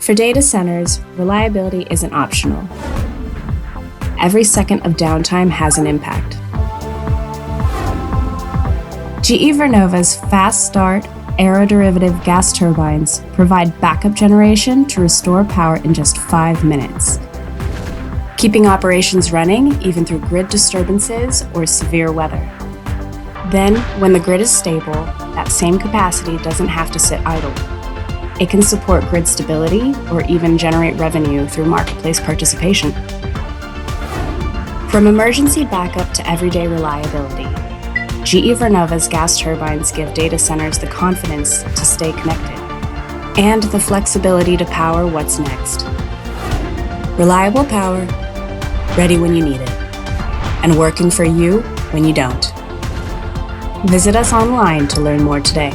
For data centers, reliability isn't optional. Every second of downtime has an impact. GE Vernova's fast start aeroderivative gas turbines provide backup generation to restore power in just 5 minutes, keeping operations running even through grid disturbances or severe weather. Then, when the grid is stable, that same capacity doesn't have to sit idle. It can support grid stability or even generate revenue through marketplace participation. From emergency backup to everyday reliability, GE Vernova's gas turbines give data centers the confidence to stay connected and the flexibility to power what's next. Reliable power, ready when you need it, and working for you when you don't. Visit us online to learn more today.